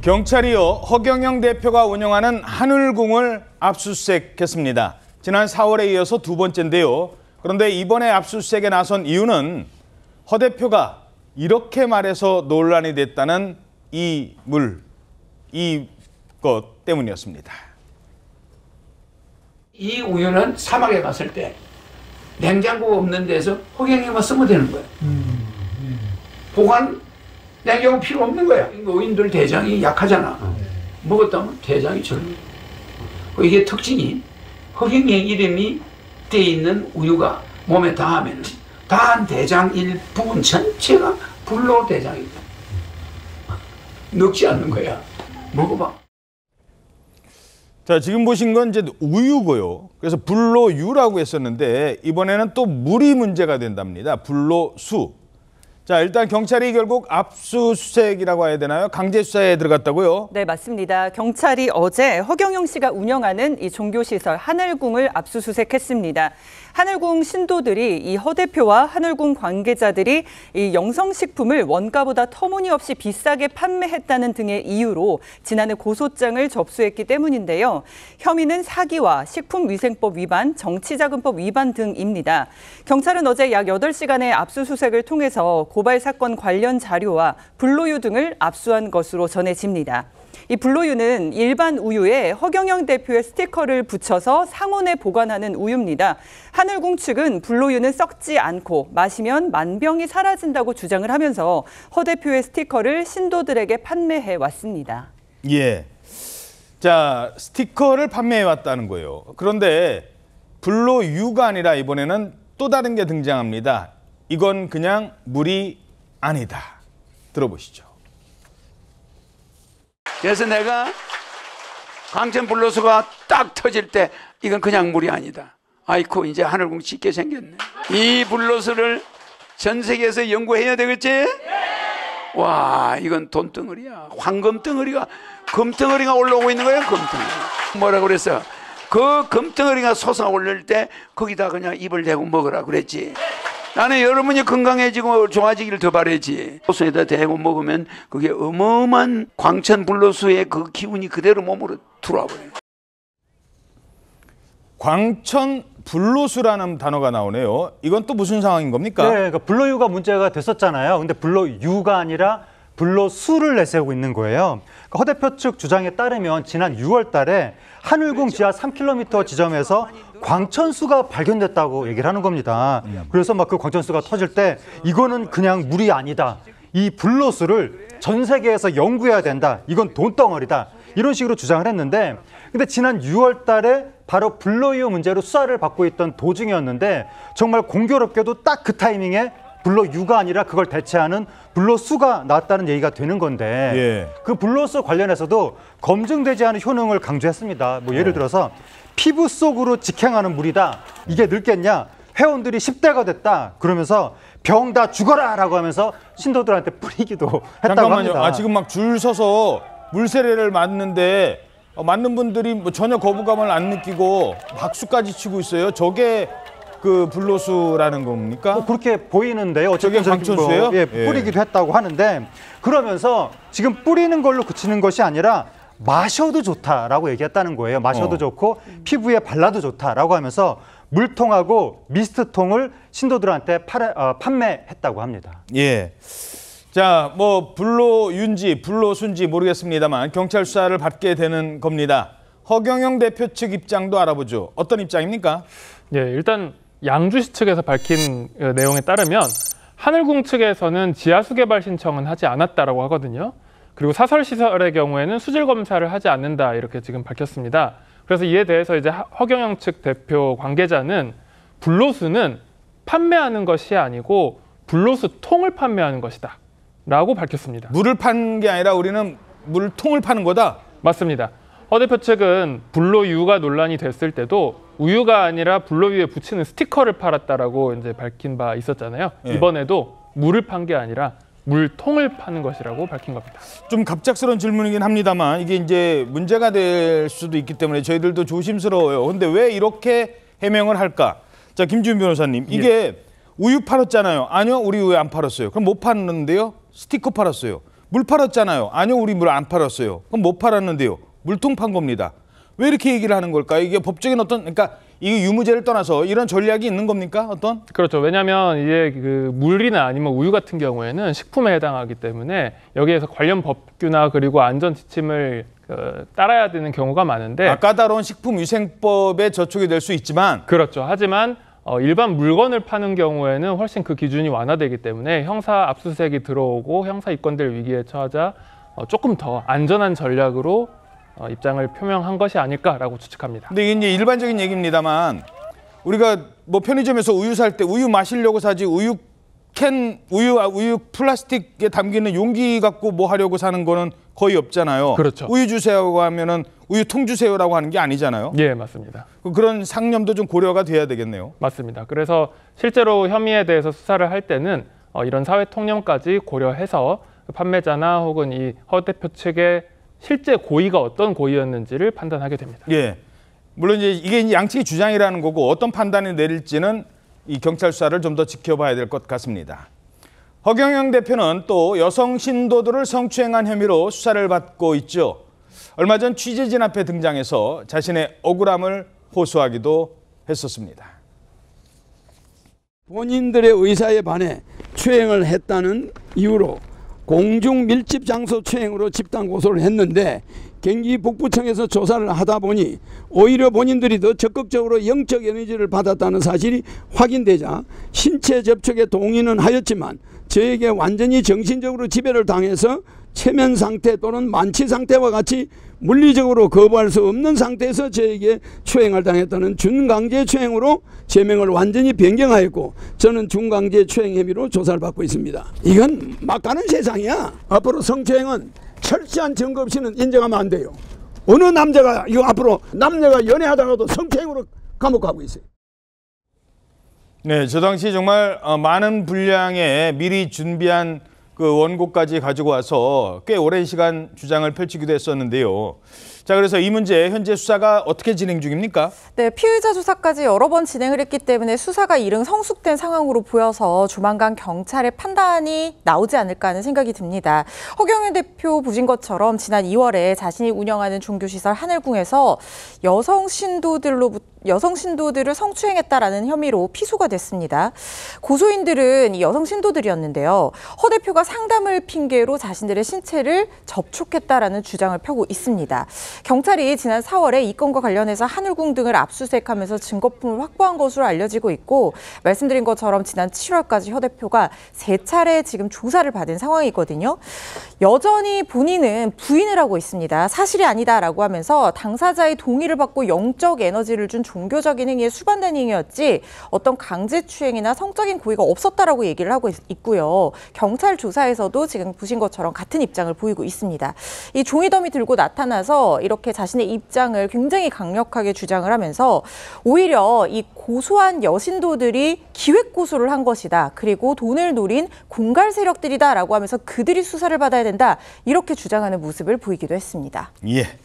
경찰이요, 허경영 대표가 운영하는 하늘궁을 압수수색했습니다. 지난 4월에 이어서 두 번째인데요. 그런데 이번에 압수수색에 나선 이유는 허 대표가 이렇게 말해서 논란이 됐다는 이것 때문이었습니다. 이 우유는 사막에 갔을 때 냉장고가 없는 데서 허경영만 쓰면 되는 거야. 보관 냉장고 필요 없는 거야. 노인들 대장이 약하잖아. 먹었다면 대장이 절로. 이게 특징이 허경영 이름이 돼 있는 우유가 몸에 닿으면 닿은 대장 일부분 전체가 불로 대장이다. 늙지 않는 거야. 먹어봐. 자, 지금 보신 건 이제 우유고요. 그래서 불로유라고 했었는데 이번에는 또 물이 문제가 된답니다. 불로수. 자, 일단 경찰이 결국 압수수색이라고 해야 되나요? 강제 수사에 들어갔다고요? 네, 맞습니다. 경찰이 어제 허경영 씨가 운영하는 이 종교시설 하늘궁을 압수수색했습니다. 하늘궁 신도들이 이 허 대표와 하늘궁 관계자들이 이 영성식품을 원가보다 터무니없이 비싸게 판매했다는 등의 이유로 지난해 고소장을 접수했기 때문인데요. 혐의는 사기와 식품위생법 위반, 정치자금법 위반 등입니다. 경찰은 어제 약 8시간의 압수수색을 통해서 고발 사건 관련 자료와 불로유 등을 압수한 것으로 전해집니다. 이 불로유는 일반 우유에 허경영 대표의 스티커를 붙여서 상온에 보관하는 우유입니다. 하늘궁 측은 불로유는 썩지 않고 마시면 만병이 사라진다고 주장을 하면서 허 대표의 스티커를 신도들에게 판매해 왔습니다. 예. 자, 스티커를 판매해 왔다는 거예요. 그런데 불로유가 아니라 이번에는 또 다른 게 등장합니다. 이건 그냥 물이 아니다. 들어보시죠. 그래서 내가 광천 불로수가 딱 터질 때 이건 그냥 물이 아니다. 아이쿠 이제 하늘궁 짓게 생겼네. 이 불로수를 전 세계에서 연구해야 되겠지? 와, 이건 돈덩어리야. 황금덩어리가 금덩어리가 올라오고 있는 거야. 금덩어리. 뭐라고 그랬어? 그 금덩어리가 솟아 올릴 때 거기다 그냥 입을 대고 먹으라 그랬지. 나는 여러분이 건강해지고 좋아지기를 더 바라지. 불로수에다 대고 먹으면 그게 어마어마한 광천 불로수의 그 기운이 그대로 몸으로 들어와 버려요. 광천 불로수라는 단어가 나오네요. 이건 또 무슨 상황인 겁니까? 네, 그러니까 불로유가 문제가 됐었잖아요. 근데 불로유가 아니라 불로수를 내세우고 있는 거예요. 그러니까 허 대표 측 주장에 따르면 지난 6월 달에 하늘궁 지하 3km 지점에서 광천수가 발견됐다고 얘기를 하는 겁니다. 그래서 막 그 광천수가 터질 때 이거는 그냥 물이 아니다. 이 불로수를 전 세계에서 연구해야 된다. 이건 돈덩어리다. 이런 식으로 주장을 했는데 근데 지난 6월 달에 바로 불로유 문제로 수사를 받고 있던 도중이었는데 정말 공교롭게도 딱 그 타이밍에 불로유가 아니라 그걸 대체하는 불로수가 나왔다는 얘기가 되는 건데 예. 그 불로수 관련해서도 검증되지 않은 효능을 강조했습니다. 뭐 예를 들어서 피부 속으로 직행하는 물이다. 이게 늙겠냐? 회원들이 10대가 됐다. 그러면서 병 다 죽어라 라고 하면서 신도들한테 뿌리기도 했다고 잠깐만요. 합니다. 아, 지금 막 줄 서서 물세례를 맞는데 맞는 분들이 뭐 전혀 거부감을 안 느끼고 박수까지 치고 있어요. 저게 그 불로수라는 겁니까? 그렇게 보이는데요. 어쨌든 저게 광천수예요? 예, 뿌리기도 했다고 하는데 그러면서 지금 뿌리는 걸로 그치는 것이 아니라 마셔도 좋다라고 얘기했다는 거예요. 마셔도 좋고 피부에 발라도 좋다라고 하면서 물통하고 미스트통을 신도들한테 판매했다고 합니다. 예. 자, 뭐 불로유인지 불로수인지 모르겠습니다만 경찰 수사를 받게 되는 겁니다. 허경영 대표 측 입장도 알아보죠. 어떤 입장입니까? 예, 일단 양주시 측에서 밝힌 내용에 따르면 하늘궁 측에서는 지하수 개발 신청은 하지 않았다라고 하거든요. 그리고 사설시설의 경우에는 수질 검사를 하지 않는다 이렇게 지금 밝혔습니다. 그래서 이에 대해서 이제 허경영 측 대표 관계자는 불로수는 판매하는 것이 아니고 불로수 통을 판매하는 것이다 라고 밝혔습니다. 물을 파는 게 아니라 우리는 물통을 파는 거다? 맞습니다. 허 대표 측은 불로유가 논란이 됐을 때도 우유가 아니라 불로유에 붙이는 스티커를 팔았다라고 이제 밝힌 바 있었잖아요. 예. 이번에도 물을 판 게 아니라 물통을 파는 것이라고 밝힌 겁니다. 좀 갑작스러운 질문이긴 합니다만 이게 이제 문제가 될 수도 있기 때문에 저희들도 조심스러워요. 근데 왜 이렇게 해명을 할까? 자, 김지훈 변호사님, 이게 우유 팔았잖아요. 아니요, 우리 우유 안 팔았어요. 그럼 뭐 팔았는데요? 스티커 팔았어요. 물 팔았잖아요. 아니요, 우리 물 안 팔았어요. 그럼 못 팔았는데요. 물통 판 겁니다. 왜 이렇게 얘기를 하는 걸까요? 이게 법적인 어떤, 그러니까 이 유무죄를 떠나서 이런 전략이 있는 겁니까? 어떤? 그렇죠. 왜냐하면 이제 그 물이나 아니면 우유 같은 경우에는 식품에 해당하기 때문에 여기에서 관련 법규나 그리고 안전 지침을 따라야 되는 경우가 많은데 까다로운 식품위생법에 저촉이 될 수 있지만 그렇죠. 하지만 일반 물건을 파는 경우에는 훨씬 그 기준이 완화되기 때문에 형사 압수수색이 들어오고 형사 입건될 위기에 처하자 조금 더 안전한 전략으로 입장을 표명한 것이 아닐까라고 추측합니다. 근데 이게 이제 일반적인 얘기입니다만 우리가 뭐 편의점에서 우유 살 때 우유 마시려고 사지 우유 플라스틱에 담기는 용기 갖고 뭐 하려고 사는 거는 거의 없잖아요. 그렇죠. 우유 주세요라고 하면은 우유통 주세요라고 하는 게 아니잖아요. 예, 맞습니다. 그런 상념도 좀 고려가 돼야 되겠네요. 맞습니다. 그래서 실제로 혐의에 대해서 수사를 할 때는 이런 사회 통념까지 고려해서 판매자나 혹은 이 허 대표 측의 실제 고의가 어떤 고의였는지를 판단하게 됩니다. 예. 물론 이게 양측의 주장이라는 거고 어떤 판단을 내릴지는 이 경찰 수사를 좀 더 지켜봐야 될 것 같습니다. 허경영 대표는 또 여성 신도들을 성추행한 혐의로 수사를 받고 있죠. 얼마 전 취재진 앞에 등장해서 자신의 억울함을 호소하기도 했었습니다. 본인들의 의사에 반해 추행을 했다는 이유로 공중 밀집 장소 추행으로 집단 고소를 했는데 경기 북부청에서 조사를 하다 보니 오히려 본인들이 더 적극적으로 영적 에너지를 받았다는 사실이 확인되자 신체 접촉에 동의는 하였지만 저에게 완전히 정신적으로 지배를 당해서 최면 상태 또는 만취 상태와 같이 물리적으로 거부할 수 없는 상태에서 저에게 추행을 당했다는 준강제 추행으로 죄명을 완전히 변경하였고 저는 준강제 추행 혐의로 조사를 받고 있습니다. 이건 막가는 세상이야. 앞으로 성추행은 철저한 증거 없이는 인정하면 안 돼요. 어느 남자가 이거 앞으로 남녀가 연애하다가도 성추행으로 감옥 가고 있어요. 네, 저 당시 정말 많은 분량의 미리 준비한 그 원고까지 가지고 와서 꽤 오랜 시간 주장을 펼치기도 했었는데요. 자, 그래서 이 문제 현재 수사가 어떻게 진행 중입니까? 네, 피의자 조사까지 여러 번 진행을 했기 때문에 수사가 이른 성숙된 상황으로 보여서 조만간 경찰의 판단이 나오지 않을까 하는 생각이 듭니다. 허경영 대표 보신 것처럼 지난 2월에 자신이 운영하는 종교시설 하늘궁에서 여성 신도들을 성추행했다라는 혐의로 피소가 됐습니다. 고소인들은 이 여성 신도들이었는데요. 허 대표가 상담을 핑계로 자신들의 신체를 접촉했다라는 주장을 펴고 있습니다. 경찰이 지난 4월에 이 건과 관련해서 하늘궁 등을 압수수색하면서 증거품을 확보한 것으로 알려지고 있고 말씀드린 것처럼 지난 7월까지 허 대표가 3차례 지금 조사를 받은 상황이거든요. 여전히 본인은 부인을 하고 있습니다. 사실이 아니다라고 하면서 당사자의 동의를 받고 영적 에너지를 준 종교적인 행위에 수반된 행위였지 어떤 강제추행이나 성적인 고의가 없었다라고 얘기를 하고 있고요. 경찰 조사에서도 지금 보신 것처럼 같은 입장을 보이고 있습니다. 이 종이더미 들고 나타나서 이렇게 자신의 입장을 굉장히 강력하게 주장을 하면서 오히려 이 고소한 여신도들이 기획 고소를 한 것이다. 그리고 돈을 노린 공갈 세력들이다라고 하면서 그들이 수사를 받아야 된다. 이렇게 주장하는 모습을 보이기도 했습니다. 예.